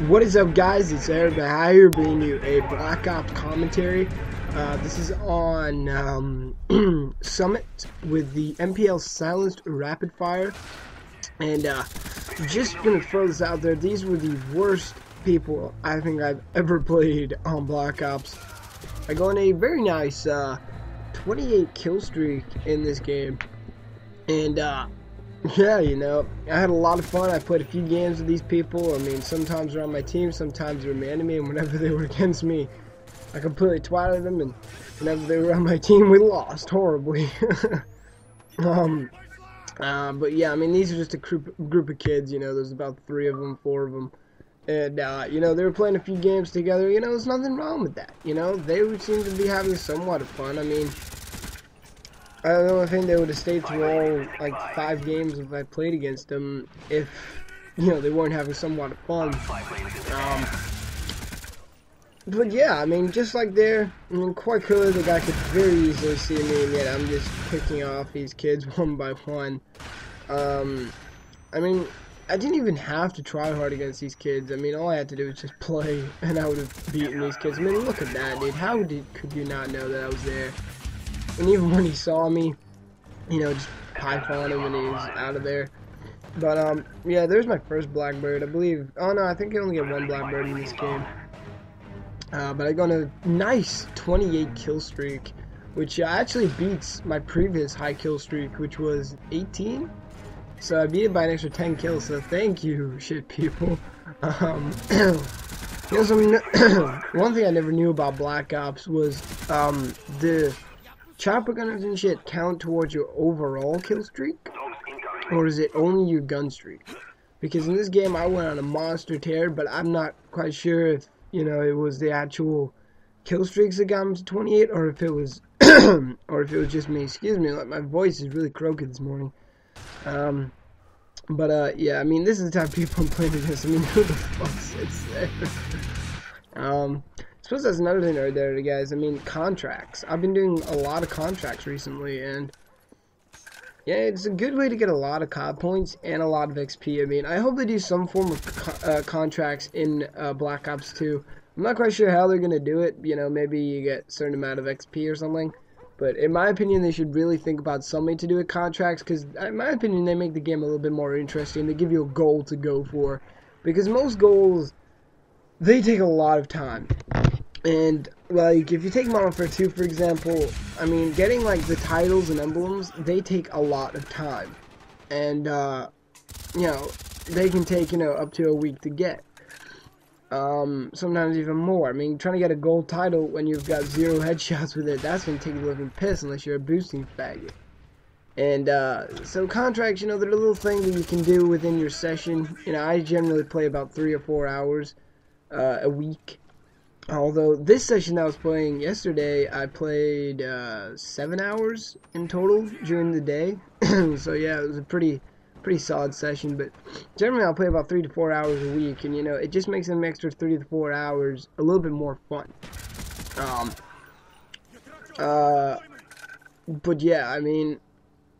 What is up, guys? It's Eric here bringing you a Black Ops commentary. This is on Summit with the MPL Silenced Rapid Fire. And just gonna throw this out there. These were the worst people I think I've ever played on Black Ops. I go on a very nice 28 kill streak in this game. And yeah, you know, I had a lot of fun. I played a few games with these people. I mean, sometimes they're on my team, sometimes they're my enemy, and whenever they were against me, I completely twatted them, and whenever they were on my team, we lost horribly. But yeah, I mean, these are just a group of kids, you know, there's about 3 of them, 4 of them, and, you know, they were playing a few games together. You know, there's nothing wrong with that, you know, they seem to be having somewhat of fun. I mean, I don't think they would have stayed through all, like, 5 games if I played against them if, you know, they weren't having somewhat of fun. But yeah, I mean, just like there, I mean, quite clearly the guy could very easily see me, and yet I'm just picking off these kids one by one. I mean, I didn't even have to try hard against these kids. I mean, all I had to do was just play, and I would have beaten these kids. I mean, look at that, dude. How could you not know that I was there? And even when he saw me, you know, just python him and he was out of there. But, yeah, there's my first Blackbird, I believe. Oh, no, I think I only get 1 Blackbird in this game. But I got a nice 28 kill streak, which actually beats my previous high kill streak, which was 18. So I beat it by an extra 10 kills, so thank you, shit people. You know, one thing I never knew about Black Ops was, the chopper gunners and shit count towards your overall kill streak, or is it only your gun streak? Because in this game I went on a monster tear, but I'm not quite sure if, you know, it was the actual kill streaks that got me to 28, or if it was or if it was just me. Excuse me, like, my voice is really croaky this morning. Yeah, I mean, this is the type of people I'm playing against. I mean, who the fuck sits there? I suppose that's another thing right there, guys. I mean, contracts. I've been doing a lot of contracts recently, and yeah, it's a good way to get a lot of COD points and a lot of XP. I mean, I hope they do some form of contracts in Black Ops 2. I'm not quite sure how they're going to do it. You know, maybe you get a certain amount of XP or something. But in my opinion, they should really think about something to do with contracts, because in my opinion, they make the game a little bit more interesting. They give you a goal to go for, because most goals, they take a lot of time. And, like, if you take Modern Warfare 2, for example, I mean, getting, like, the titles and emblems, they take a lot of time. And, you know, they can take, you know, up to a week to get. Sometimes even more. I mean, trying to get a gold title when you've got 0 headshots with it, that's gonna take a living piss unless you're a boosting faggot. And, so contracts, you know, they're a little thing that you can do within your session. You know, I generally play about 3 or 4 hours, a week. Although, this session that I was playing yesterday, I played 7 hours in total during the day. So yeah, it was a pretty solid session. But generally, I'll play about 3 to 4 hours a week, and you know, it just makes them extra 3 to 4 hours a little bit more fun. But yeah, I mean,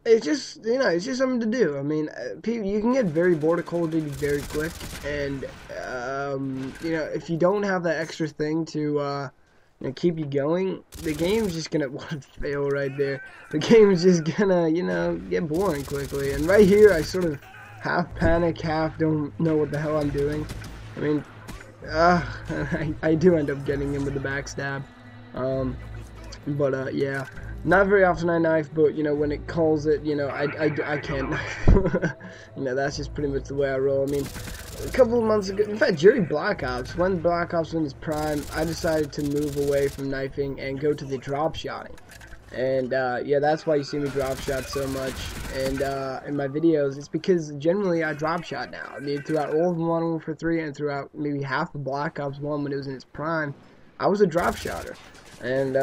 it's just, you know, it's just something to do. I mean, you can get very bored of Call of Duty very quick, and you know, if you don't have that extra thing to you know, keep you going, the game's just gonna want to fail right there. The game's just gonna, you know, get boring quickly. And right here, I sort of half panic, half don't know what the hell I'm doing. I mean, I do end up getting him with the backstab. Yeah. Not very often I knife, but, you know, when it calls it, you know, I can't knife. You know, that's just pretty much the way I roll. I mean, a couple of months ago, in fact, during Black Ops, when Black Ops was in its prime, I decided to move away from knifing and go to the drop shotting. And, yeah, that's why you see me drop shot so much. And, in my videos, it's because generally I drop shot now. I mean, throughout all of Modern Warfare 3 and throughout maybe half of Black Ops 1 when it was in its prime, I was a drop shotter. And,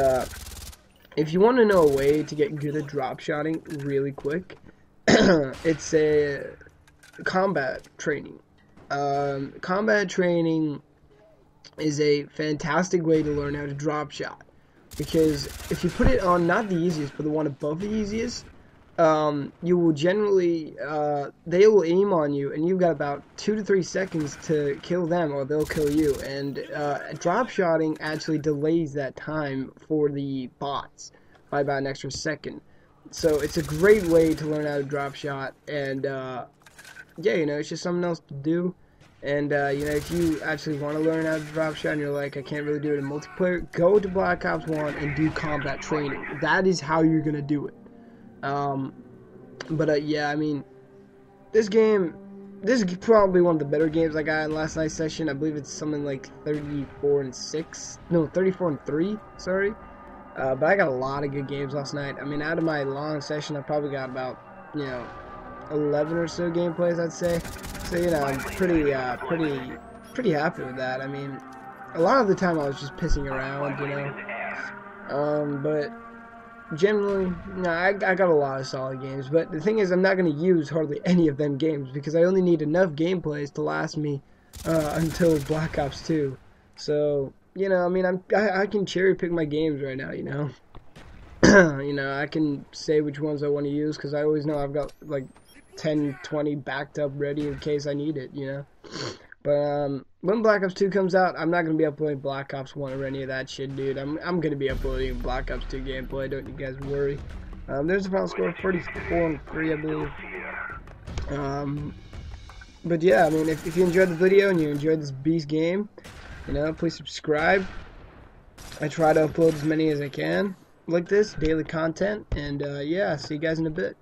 if you want to know a way to get good at drop shotting really quick, it's a combat training. Combat training is a fantastic way to learn how to drop shot, because if you put it on not the easiest but the one above the easiest, you will generally, they will aim on you, and you've got about 2 to 3 seconds to kill them, or they'll kill you. And drop shotting actually delays that time for the bots by about an extra second. So it's a great way to learn how to drop shot, and yeah, you know, it's just something else to do. And you know, if you actually want to learn how to drop shot and you're like, I can't really do it in multiplayer, go to Black Ops 1 and do combat training. That is how you're gonna do it. Yeah, I mean, this is probably one of the better games I got in last night's session. I believe it's something like 34-6, no, 34-3, sorry. But I got a lot of good games last night. I mean, out of my long session, I probably got about, you know, 11 or so gameplays, I'd say. So, you know, I'm pretty happy with that. I mean, a lot of the time I was just pissing around, you know. But generally, no, I got a lot of solid games. But the thing is, I'm not going to use hardly any of them games because I only need enough gameplays to last me until Black Ops 2. So, you know, I mean, I can cherry pick my games right now, you know. You know, I can say which ones I want to use because I always know I've got like 10, 20 backed up ready in case I need it, you know. But when Black Ops 2 comes out, I'm not going to be uploading Black Ops 1 or any of that shit, dude. I'm going to be uploading Black Ops 2 gameplay, don't you guys worry. There's a final score of 34-3, I believe. But yeah, I mean, if you enjoyed the video and you enjoyed this beast game, you know, please subscribe. I try to upload as many as I can like this, daily content. And yeah, see you guys in a bit.